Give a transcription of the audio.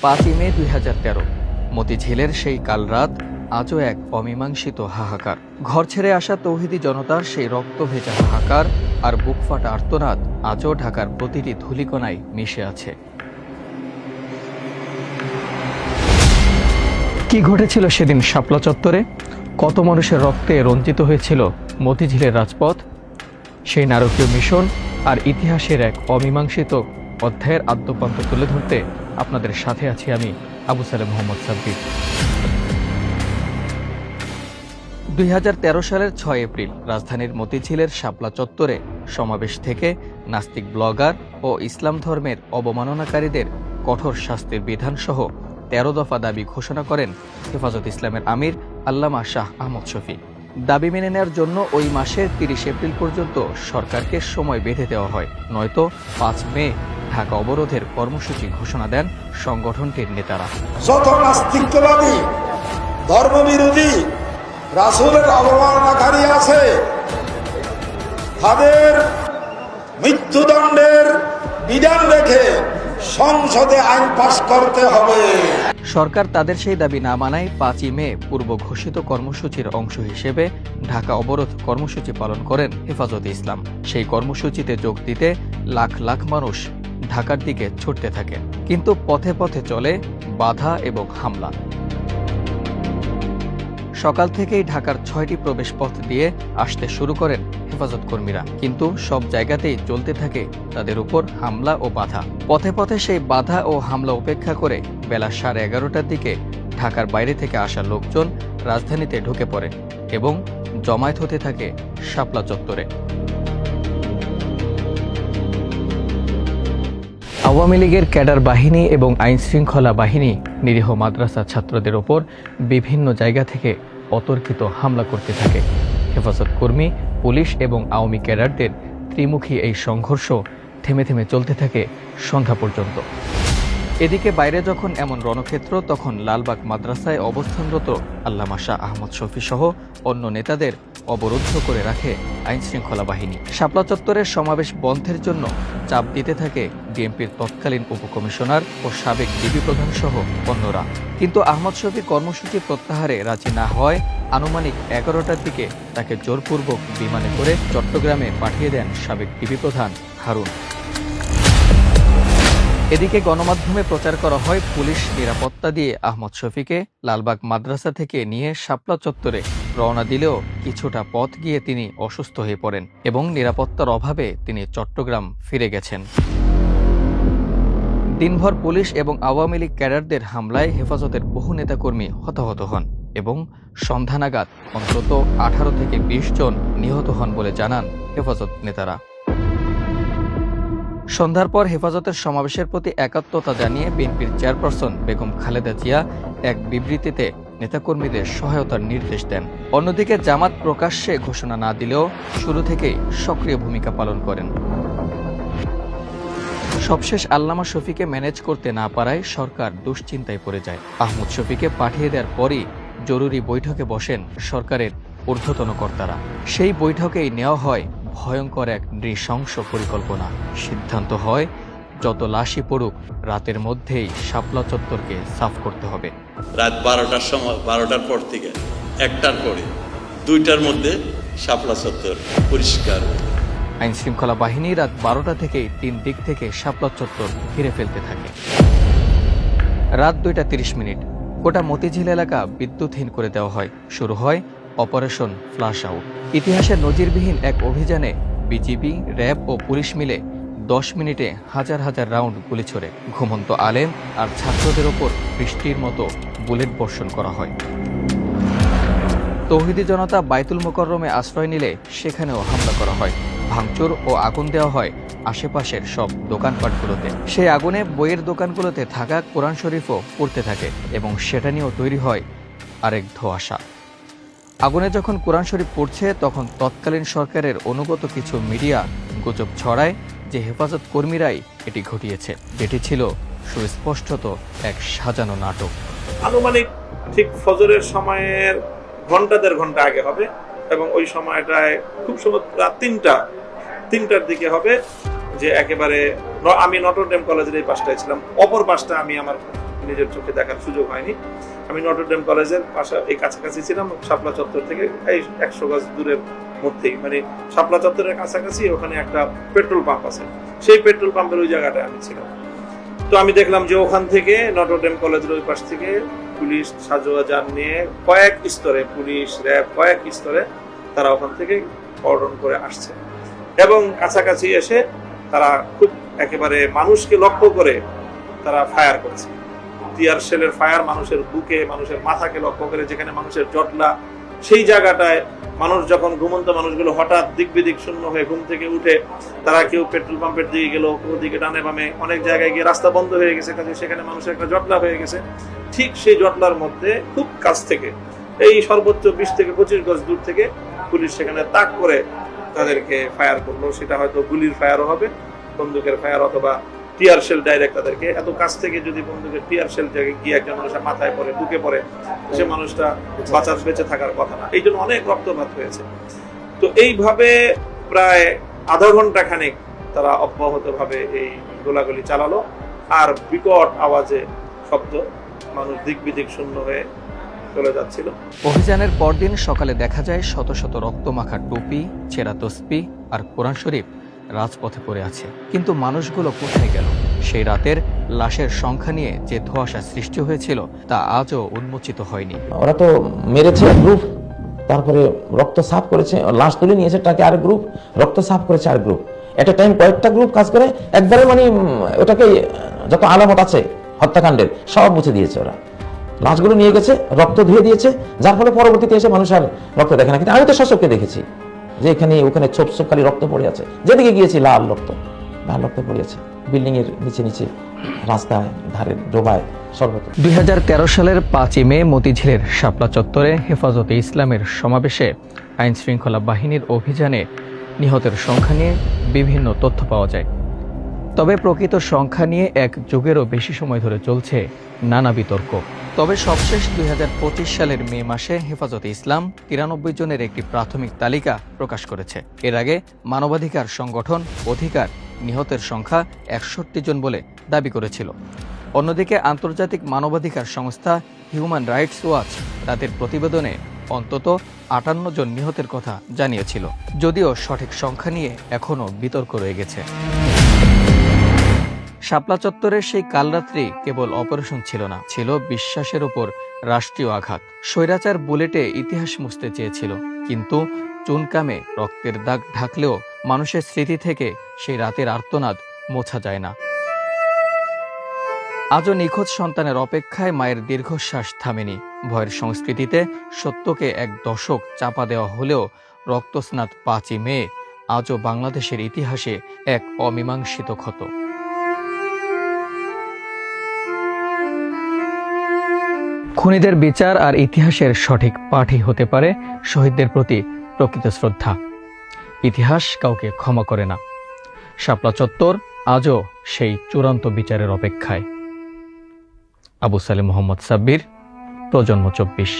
5ই মে 2013, মতিঝিলের সেই কাল রাত আজও এক অমীমাংসিত হাহাকার। ঘর ছেড়ে আসা তৌহিদি জনতার সেই রক্ত ভেজা হাহাকার আর বুক ফাটা আর্তনাদ আজও ঢাকার প্রতিটি ধূলিকণায় মিশে আছে। কি ঘটেছিল সেদিন শাপলা চত্বরে? কত মানুষের রক্তে রঞ্জিত হয়েছিল মতিঝিলের রাজপথ? সেই নারকীয় মিশন আর ইতিহাসের এক অমীমাংসিত অধ্যায়ের আদ্যপ্রান্ত তুলে ধরতে আপনাদের সাথে আছি আমি, আবু সালেম মোহাম্মদ সাব্বির। 2013 সালের 6 এপ্রিল রাজধানীর মতিঝিলের শাপলা চত্বরে সমাবেশ থেকে নাস্তিক ব্লগার ও ইসলাম ধর্মের অবমাননাকারীদের কঠোর শাস্তির বিধানসহ 13 দফা দাবি ঘোষণা করেন হেফাজত ইসলামের আমির আল্লামা শাহ আহমদ শফী। দাবি মেনে নেওয়ার জন্য ওই মাসের 30 এপ্রিল পর্যন্ত সরকারকে সময় বেঁধে দেওয়া হয়, নয়তো 5 মে ঢাকা অবরোধের কর্মসূচি ঘোষণা দেন সংগঠনটির নেতারা। যত নাস্তিকবাদী, ধর্মবিরোধী, রাসূলের অবমাননাকারী আছে, তাদের মৃত্যুদণ্ডের বিধান রেখে সংসদে আইন পাস করতে হবে। সরকার তাদের সেই দাবি না মানায় 5ই মে পূর্ব ঘোষিত কর্মসূচির অংশ হিসেবে ঢাকা অবরোধ কর্মসূচি পালন করেন হেফাজতে ইসলাম। সেই কর্মসূচিতে যোগ দিতে লাখ লাখ মানুষ ঢাকার দিকে ছুটতে থাকে, কিন্তু পথে পথে চলে বাধা এবং হামলা। সকাল থেকেই ঢাকার 6টি প্রবেশ পথ দিয়ে আসতে শুরু করেন হেফাজত কর্মীরা, কিন্তু সব জায়গাতেই চলতে থাকে তাদের উপর হামলা ও বাধা। পথে পথে সেই বাধা ও হামলা উপেক্ষা করে বেলা 11:30টার দিকে ঢাকার বাইরে থেকে আসা লোকজন রাজধানীতে ঢুকে পড়ে এবং জমায়েত হতে থাকে শাপলা চত্বরে। আওয়ামী লীগের ক্যাডার বাহিনী এবং আইনশৃঙ্খলা বাহিনী নিরীহ মাদ্রাসা ছাত্রদের ওপর বিভিন্ন জায়গা থেকে অতর্কিত হামলা করতে থাকে। হেফাজত কর্মী, পুলিশ এবং আওয়ামী ক্যাডারদের ত্রিমুখী এই সংঘর্ষ থেমে থেমে চলতে থাকে সন্ধ্যা পর্যন্ত। এদিকে বাইরে যখন এমন রণক্ষেত্র, তখন লালবাগ মাদ্রাসায় অবস্থানরত আল্লামা শাহ আহমদ শফী সহ অন্য নেতাদের অবরুদ্ধ করে রাখে আইনশৃঙ্খলা বাহিনী। শাপলা চত্বরের সমাবেশ বন্ধের জন্য চাপ দিতে থাকে বিএনপির তৎকালীন উপকমিশনার ও সাবেক ডিবি প্রধান সহ অন্যরা, কিন্তু আহমদ শফী কর্মসূচি প্রত্যাহারে রাজি না হয় আনুমানিক 11টার দিকে তাকে জোরপূর্বক বিমানে করে চট্টগ্রামে পাঠিয়ে দেন সাবেক ডিবি প্রধান হারুন। এদিকে গণমাধ্যমে প্রচার করা হয় পুলিশ নিরাপত্তা দিয়ে আহমদ শফীকে লালবাগ মাদ্রাসা থেকে নিয়ে শাপলা চত্বরে রওনা দিলেও কিছুটা পথ গিয়ে তিনি অসুস্থ হয়ে পড়েন এবং নিরাপত্তার অভাবে তিনি চট্টগ্রাম ফিরে গেছেন। দিনভর পুলিশ এবং আওয়ামী লীগ ক্যাডারদের হামলায় হেফাজতের বহু নেতাকর্মী হতাহত হন এবং সন্ধ্যা নাগাদ অন্তত 18 থেকে 20 জন নিহত হন বলে জানান হেফাজত নেতারা। সন্ধ্যার পর হেফাজতের সমাবেশের প্রতি একাত্মতা জানিয়ে বিএনপির চেয়ারপারসন বেগম খালেদা জিয়া এক বিবৃতিতে নেতাকর্মীদের সহায়তার নির্দেশ দেন। অন্যদিকে জামাত প্রকাশ্যে ঘোষণা না দিলেও শুরু থেকেই সক্রিয় ভূমিকা পালন করেন। সবশেষ আল্লামা শফীকে ম্যানেজ করতে না পারায় সরকার দুশ্চিন্তায় পড়ে যায়। আহমদ শফীকে পাঠিয়ে দেওয়ার পরই জরুরি বৈঠকে বসেন সরকারের ঊর্ধ্বতন কর্তারা। সেই বৈঠকেই নেওয়া হয় ভয়ঙ্কর এক নৃশংস পরিকল্পনা। সিদ্ধান্ত হয় যত লাশই পড়ুক রাতের মধ্যেই শাপলা চত্বরকে সাফ করতে হবে। রাত 12টার সময়, 12টার পর থেকে 1টার পরে 2টার মধ্যে শাপলা চত্বর পরিষ্কার। আইনশৃঙ্খলা বাহিনী রাত 12টা থেকেই 3 দিক থেকে শাপলা চত্বর ঘিরে ফেলতে থাকে। রাত 2:30 গোটা মতিঝিল এলাকা বিদ্যুৎহীন করে দেওয়া হয়। শুরু হয় অপারেশন ফ্লাশ আউট। ইতিহাসের নজিরবিহীন এক অভিযানে বিজিবি, র্যাব ও পুলিশ মিলে 10 মিনিটে হাজার হাজার রাউন্ড গুলি ছোড়ে ঘুমন্ত আলেম আর ছাত্রদের ওপর বৃষ্টির মতো বুলেট বর্ষণ করা হয়। তৌহিদি জনতা বায়তুল মোকাররমে আশ্রয় নিলে সেখানেও হামলা করা হয়। ভাঙচুর ও আগুন দেওয়া হয় আশেপাশের সব দোকানপাটগুলোতে। সেই আগুনে বইয়ের দোকানগুলোতে থাকা কোরআন শরীফও পড়তে থাকে এবং সেটা নিয়েও তৈরি হয় আরেক ধোঁয়াশা। আগুনে যখন কোরআন শরীফ পড়ছে, তখন তৎকালীন সরকারের অনুগত কিছু মিডিয়া গুজব ছড়ায় যে হেফাজত কর্মীরাই এটি ঘটিয়েছে। এটি ছিল সুস্পষ্টত এক সাজানো নাটক। আনুমানিক ঠিক ফজরের সময়ের ঘন্টা দেড় ঘন্টা আগে হবে এবং ওই সময়টায় খুব সম্ভবত রাত 3টার দিকে হবে, যে একেবারে আমি নটরডেম কলেজের এই পাশটায় ছিলাম, অপর পাশটা আমি আমার নিজের চোখে দেখার সুযোগ হয়নি। আমি নটরডেম কলেজের এই কাছাকাছি ছিলাম, শাপলা চত্বর থেকে এই 100 গজ দূরের মধ্যেই, মানে শাপলা চত্বরের কাছাকাছি ওখানে একটা পেট্রোল পাম্প আছে, সেই পেট্রোল পাম্পের ওই জায়গাটায় আমি ছিলাম। তো আমি দেখলাম যে ওখান থেকে নটরডেম কলেজের ওই পাশ থেকে পুলিশ সাজোয়াজান নিয়ে কয়েক স্তরে, পুলিশ র্যাব কয়েক স্তরে তারা ওখান থেকে কর্ডন করে আসছে এবং কাছাকাছি এসে তারা খুব একেবারে মানুষকে লক্ষ্য করে তারা ফায়ার করছে। টিয়ার শেলের ফায়ার মানুষের বুকে, মানুষের মাথাকে লক্ষ্য করে, যেখানে মানুষের জটলা, সেই জায়গাটায় মানুষ যখন ঘুমন্ত মানুষগুলো হঠাৎ দিক বিদিক শূন্য হয়ে ঘুম থেকে উঠে তারা কেউ পেট্রোল পাম্পের দিকে গেল, কেউ দিকে ডানে বামে, অনেক জায়গায় গিয়ে রাস্তা বন্ধ হয়ে গেছে, কাজে সেখানে মানুষের একটা জটলা হয়ে গেছে। ঠিক সেই জটলার মধ্যে খুব কাছ থেকে, এই সর্বোচ্চ 20 থেকে 25 গজ দূর থেকে পুলিশ সেখানে তাক করে তাদেরকে ফায়ার করলো। সেটা হয়তো গুলির ফায়ারও হবে, বন্দুকের ফায়ার, অথবা টিয়ার শেল ডাইরেক্ট তাদেরকে। এত কাছ থেকে যদি বন্দুকের টিয়ার শেল গিয়ে একজন মানুষের মাথায় পড়ে, বুকে পড়ে, সে মানুষটা বেঁচে থাকার কথা না। এই জন্য অনেক রক্তপাত হয়েছে। তো এইভাবে প্রায় আধা ঘন্টা খানেক তারা অব্যাহতভাবে এই গোলাগুলি চালালো, আর বিকট আওয়াজে শব্দ, মানুষ দিক বিদিক শূন্য হয়ে চলে যাচ্ছিল। অভিযানের পরদিন সকালে দেখা যায় শত শত রক্তমাখা টুপি, ছেঁড়া তসবি আর কোরআন শরীফ রাজপথে পড়ে আছে। কিন্তু মানুষগুলো কোথায় গেল? সেই রাতের লাশের সংখ্যা নিয়ে যে ধোঁয়াশা সৃষ্টি হয়েছিল তা আজও উন্মোচিত হয়নি। ওরা তো মেরেছে গ্রুপ, তারপরে রক্ত সাফ করেছে, লাশ তুলে নিয়েছে তাকে আর গ্রুপ, রক্ত সাফ করেছে আর গ্রুপ, একটা টাইম কয়েকটা গ্রুপ কাজ করে একবারে, মানে ওটাকে যত আলামত আছে হত্যাকাণ্ডের সব মুছে দিয়েছে। ওরা লাশগুলো নিয়ে গেছে, রক্ত ধুয়ে দিয়েছে, যার ফলে পরবর্তীতে এসে মানুষ আর রক্ত দেখে না। কিন্তু আমি তো সচক্ষে দেখেছি যে এখানে ওখানে ছোপ ছোপ খালি রক্ত পড়ে আছে, যেদিকে গিয়েছি লাল রক্ত পড়ে আছে, বিল্ডিং এর নিচে, রাস্তায়, ধারে, ডোবায়, সর্বত্র। 2013 সালের 5ই মে মতিঝিলের শাপলা চত্বরে হেফাজতে ইসলামের সমাবেশে আইন শৃঙ্খলা বাহিনীর অভিযানে নিহতের সংখ্যা নিয়ে বিভিন্ন তথ্য পাওয়া যায়। তবে প্রকৃত সংখ্যা নিয়ে এক যুগেরও বেশি সময় ধরে চলছে নানা বিতর্ক। তবে সবশেষ 2025 সালের মে মাসে হেফাজতে ইসলাম 93 জনের একটি প্রাথমিক তালিকা প্রকাশ করেছে। এর আগে মানবাধিকার সংগঠন অধিকার নিহতের সংখ্যা 61 জন বলে দাবি করেছিল। অন্যদিকে আন্তর্জাতিক মানবাধিকার সংস্থা হিউম্যান রাইটস ওয়াচ তাদের প্রতিবেদনে অন্তত 58 জন নিহতের কথা জানিয়েছিল, যদিও সঠিক সংখ্যা নিয়ে এখনও বিতর্ক রয়ে গেছে। শাপলা চত্বরের সেই কালরাত্রি কেবল অপারেশন ছিল না, ছিল বিশ্বাসের উপর রাষ্ট্রীয় আঘাত। স্বৈরাচার বুলেটে ইতিহাস মুছতে চেয়েছিল, কিন্তু চুনকামে রক্তের দাগ ঢাকলেও মানুষের স্মৃতি থেকে সেই রাতের আর্তনাদ মোছা যায় না। আজও নিখোঁজ সন্তানের অপেক্ষায় মায়ের দীর্ঘশ্বাস থামেনি। ভয়ের সংস্কৃতিতে সত্যকে এক দশক চাপা দেওয়া হলেও রক্তস্নাত 5ই মে আজও বাংলাদেশের ইতিহাসে এক অমীমাংসিত ক্ষত। খুনিদের বিচার আর ইতিহাসের সঠিক পাঠই হতে পারে শহীদদের প্রতি প্রকৃত শ্রদ্ধা। ইতিহাস কাউকে ক্ষমা করে না। শাপলা চত্বর আজও সেই চূড়ান্ত বিচারের অপেক্ষায়। আবু সালেম মোহাম্মদ সাব্বির, প্রজন্ম 24।